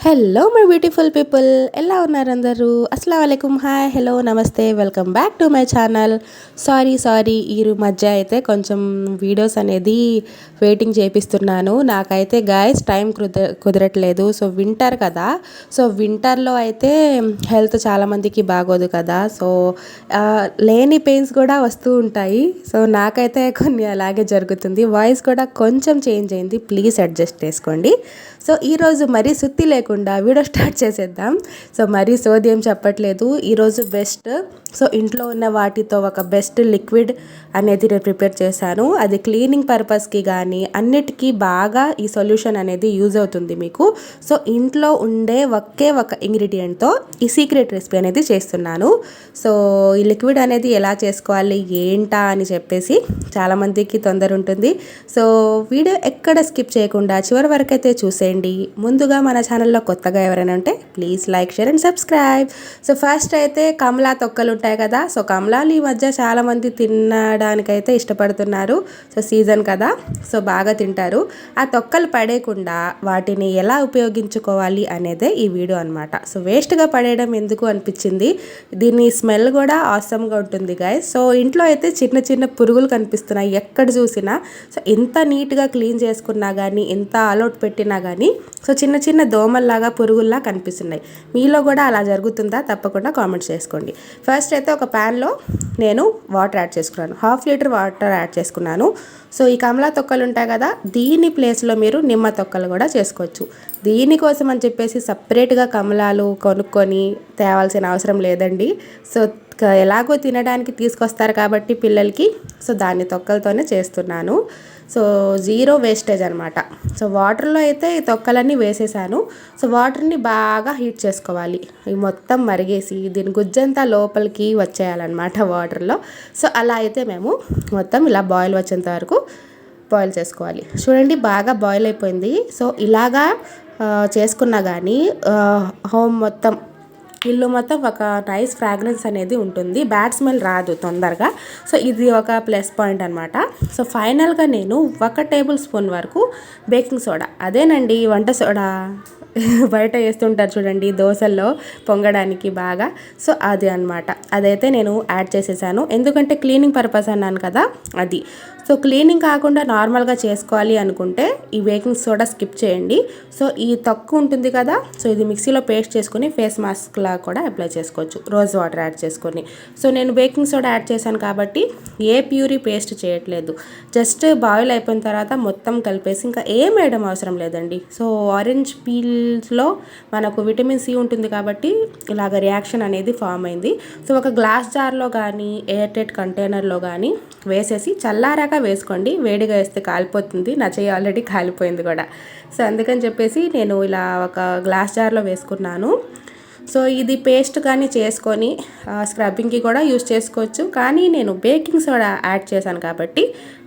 Hello my beautiful people, ఎలా ఉన్నారు అందరూ? అస్సలం వాలేకుమ్, హాయ్, హలో, నమస్తే, welcome back to my channel. Sorry ఈ మధ్య అయితే కొంచెం వీడియోస్ అనేది వెయిటింగ్ చేపిస్తున్నాను. నాకైతే గాయస్ టైం కుదరట్లేదు. సో వింటర్ కదా, సో వింటర్లో అయితే హెల్త్ చాలామందికి బాగోదు కదా. సో లేని పెయిన్స్ కూడా వస్తూ ఉంటాయి. సో నాకైతే కొన్ని అలాగే జరుగుతుంది. వాయిస్ కూడా కొంచెం చేంజ్ అయింది, ప్లీజ్ అడ్జస్ట్ చేసుకోండి. సో ఈరోజు మరీ సుత్తి లేకుండా వీడియో స్టార్ట్ చేసేద్దాం. సో మరీ సోది ఏం చెప్పట్లేదు. ఈరోజు బెస్ట్, సో ఇంట్లో ఉన్న వాటితో ఒక బెస్ట్ లిక్విడ్ అనేది నేను ప్రిపేర్ చేశాను. అది క్లీనింగ్ పర్పస్కి కానీ అన్నిటికీ బాగా ఈ సొల్యూషన్ అనేది యూజ్ అవుతుంది మీకు. సో ఇంట్లో ఉండే ఒకే ఒక ఇంగ్రీడియంట్తో ఈ సీక్రెట్ రెసిపీ అనేది చేస్తున్నాను. సో ఈ లిక్విడ్ అనేది ఎలా చేసుకోవాలి ఏంటా అని చెప్పేసి చాలామందికి తొందర ఉంటుంది. సో వీడియో ఎక్కడ స్కిప్ చేయకుండా చివరి వరకు అయితే చూసేయండి. ముందుగా మన ఛానల్లో కొత్తగా ఎవరైనా ఉంటే please like, share and subscribe. So first అయితే కమలా తొక్కలు ఉంటాయి కదా. సో కమలాలు ఈ మధ్య చాలామంది తినడానికైతే ఇష్టపడుతున్నారు. సో సీజన్ కదా, సో బాగా తింటారు. ఆ తొక్కలు పడేయకుండా వాటిని ఎలా ఉపయోగించుకోవాలి అనేదే ఈ వీడియో అనమాట. సో వేస్ట్గా పడేయడం ఎందుకు అనిపించింది. దీని స్మెల్ కూడా ఆసమ్గా ఉంటుంది గాయస్. సో ఇంట్లో అయితే చిన్న చిన్న పురుగులు కనిపిస్తున్నాయి ఎక్కడ చూసినా. సో ఎంత నీట్గా క్లీన్ చేసుకున్నా కానీ, ఎంత ఆల్అవుట్ పెట్టినా కానీ సో చిన్న చిన్న దోమల్లాగా, పురుగుల్లా కనిపిస్తున్నాయి. మీలో కూడా అలా జరుగుతుందా? తప్పకుండా కామెంట్స్ చేసుకోండి. ఫస్ట్ అయితే ఒక ప్యాన్లో నేను వాటర్ యాడ్ చేసుకున్నాను. 1/2 లీటర్ వాటర్ యాడ్ చేసుకున్నాను. సో ఈ కమలా తొక్కలు ఉంటాయి కదా, దీని ప్లేస్లో మీరు నిమ్మ తొక్కలు కూడా చేసుకోవచ్చు. దీనికోసం అని చెప్పేసి సపరేట్గా కమలాలు కొనుక్కొని తేవాల్సిన అవసరం లేదండి. సో ఎలాగో తినడానికి తీసుకొస్తారు కాబట్టి పిల్లలకి, సో దాని తొక్కలతోనే చేస్తున్నాను. సో జీరో వేస్టేజ్ అనమాట. సో వాటర్లో అయితే ఈ తొక్కలన్నీ వేసేసాను. సో వాటర్ని బాగా హీట్ చేసుకోవాలి. ఇవి మొత్తం మరిగేసి దీని గుజ్జంతా లోపలికి వచ్చేయాలన్నమాట వాటర్లో. సో అలా అయితే మేము మొత్తం ఇలా బాయిల్ వచ్చేంత వరకు బాయిల్ చేసుకోవాలి. చూడండి బాగా బాయిల్ అయిపోయింది. సో ఇలాగా చేసుకున్నా కానీ హోమ్ మొత్తం, ఇల్లు మొత్తం ఒక నైస్ ఫ్రాగ్రెన్స్ అనేది ఉంటుంది. బ్యాడ్ స్మెల్ రాదు తొందరగా. సో ఇది ఒక ప్లస్ పాయింట్ అనమాట. సో ఫైనల్గా నేను 1 టేబుల్ స్పూన్ వరకు బేకింగ్ సోడా, అదేనండి వంట సోడా బయట వేస్తుంటారు చూడండి దోశల్లో పొంగడానికి బాగా. సో అది అనమాట, అదైతే నేను యాడ్ చేసేసాను. ఎందుకంటే క్లీనింగ్ పర్పస్ అన్నాను కదా అది. సో క్లీనింగ్ కాకుండా నార్మల్గా చేసుకోవాలి అనుకుంటే ఈ బేకింగ్ సోడా స్కిప్ చేయండి. సో ఈ తక్కువ ఉంటుంది కదా, సో ఇది మిక్సీలో పేస్ట్ చేసుకుని ఫేస్ మాస్క్ లాగా కూడా అప్లై చేసుకోవచ్చు, రోజ్ వాటర్ యాడ్ చేసుకొని. సో నేను బేకింగ్ సోడా యాడ్ చేశాను కాబట్టి ఏ ప్యూరీ పేస్ట్ చేయట్లేదు. జస్ట్ బాయిల్ అయిపోయిన తర్వాత మొత్తం కలిపేసి ఇంకా ఏం వేయడం అవసరం లేదండి. సో ఆరెంజ్ పీల్స్లో మనకు విటమిన్ సి ఉంటుంది కాబట్టి ఇలాగ రియాక్షన్ అనేది ఫామ్ అయింది. సో ఒక గ్లాస్ జార్లో కానీ ఎయిర్ టైట్ కంటైనర్లో కానీ వేసేసి చల్లారాక వేసుకోండి. వేడిగా వేస్తే కాలిపోతుంది. నా చెయ్యి ఆల్రెడీ కాలిపోయింది కూడా. సో అందుకని చెప్పేసి నేను ఇలా ఒక గ్లాస్ జార్లో వేసుకున్నాను. సో ఇది పేస్ట్ కానీ చేసుకొని స్క్రబ్బింగ్కి కూడా యూజ్ చేసుకోవచ్చు. కానీ నేను బేకింగ్ సోడా యాడ్ చేశాను కాబట్టి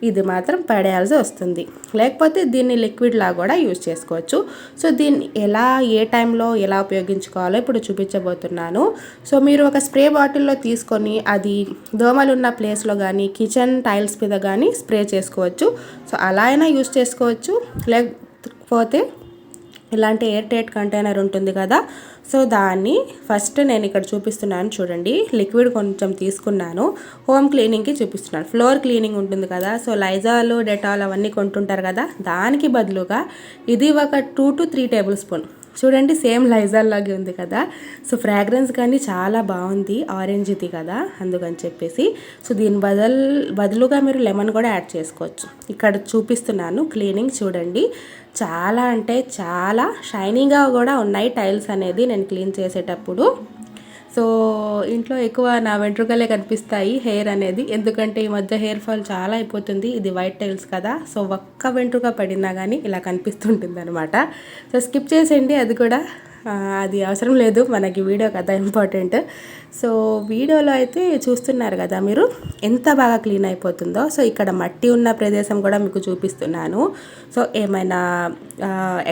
ఇది మాత్రం పడేయాల్సి వస్తుంది. లేకపోతే దీన్ని లిక్విడ్ లా కూడా యూజ్ చేసుకోవచ్చు. సో దీన్ని ఎలా, ఏ టైంలో ఎలా ఉపయోగించుకోవాలో ఇప్పుడు చూపించబోతున్నాను. సో మీరు ఒక స్ప్రే బాటిల్లో తీసుకొని అది దోమలు ఉన్న ప్లేస్లో కానీ, కిచెన్ టైల్స్ మీద కానీ స్ప్రే చేసుకోవచ్చు. సో అలా అయినా యూజ్ చేసుకోవచ్చు. లేకపోతే ఇలాంటి ఎయిర్ టైట్ కంటైనర్ ఉంటుంది కదా, సో దాన్ని ఫస్ట్ నేను ఇక్కడ చూపిస్తున్నాను చూడండి. లిక్విడ్ కొంచెం తీసుకున్నాను, హోమ్ క్లీనింగ్కి చూపిస్తున్నాను. ఫ్లోర్ క్లీనింగ్ ఉంటుంది కదా, సో లైజాల్, డెటాల్ అవన్నీ కొంటుంటారు కదా, దానికి బదులుగా ఇది ఒక 2 to 3 టేబుల్ స్పూన్. చూడండి సేమ్ లైజాల్ లాగే ఉంది కదా. సో ఫ్రాగ్రెన్స్ కానీ చాలా బాగుంది, ఆరెంజ్ది కదా, అందుకని చెప్పేసి. సో దీని బదులుగా మీరు లెమన్ కూడా యాడ్ చేసుకోవచ్చు. ఇక్కడ చూపిస్తున్నాను క్లీనింగ్ చూడండి. చాలా అంటే చాలా షైనింగ్గా కూడా ఉన్నాయి టైల్స్ అనేది నేను క్లీన్ చేసేటప్పుడు. సో ఇంట్లో ఎక్కువ నా వెంట్రుకలే కనిపిస్తాయి, హెయిర్ అనేది. ఎందుకంటే ఈ మధ్య హెయిర్ ఫాల్ చాలా అయిపోతుంది. ఇది వైట్ టైల్స్ కదా, సో ఒక్క వెంట్రుక పడినా కానీ ఇలా కనిపిస్తుంటుంది అనమాట. సో స్కిప్ చేసేయండి అది కూడా, అది అవసరం లేదు మనకి, వీడియో కదా ఇంపార్టెంట్. సో వీడియోలో అయితే చూస్తున్నారు కదా మీరు ఎంత బాగా క్లీన్ అయిపోతుందో. సో ఇక్కడ మట్టి ఉన్న ప్రదేశం కూడా మీకు చూపిస్తున్నాను. సో ఏమైనా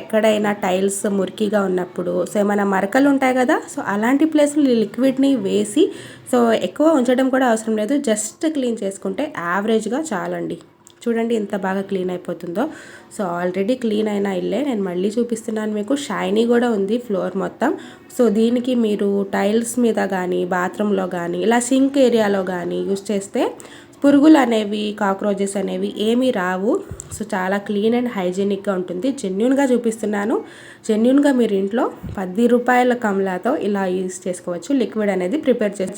ఎక్కడైనా టైల్స్ మురికిగా ఉన్నప్పుడు, సో ఏమైనా మరకలు ఉంటాయి కదా, సో అలాంటి ప్లేస్లో లిక్విడ్ని వేసి, సో ఎక్కువ ఉంచడం కూడా అవసరం లేదు, జస్ట్ క్లీన్ చేసుకుంటే యావరేజ్గా చాలండి. చూడండి ఎంత బాగా క్లీన్ అయిపోతుందో. సో ఆల్రెడీ క్లీన్ అయిన ఇల్లే, నేను మళ్ళీ చూపిస్తున్నాను మీకు. షైనీ కూడా ఉంది ఫ్లోర్ మొత్తం. సో దీనికి మీరు టైల్స్ మీద కానీ బాత్రూంలో కానీ ఇలా సింక్ ఏరియాలో కానీ యూస్ చేస్తే పురుగులు అనేవి కాక్రోచెస్ అనేవి ఏమీ రావు. సో చాలా క్లీన్ అండ్ హైజీనిక్గా ఉంటుంది. జెన్యూన్గా చూపిస్తున్నాను. జెన్యూన్గా మీరు ఇంట్లో 10 రూపాయల కమలాతో ఇలా యూస్ చేసుకోవచ్చు. లిక్విడ్ అనేది ప్రిపేర్ చేసి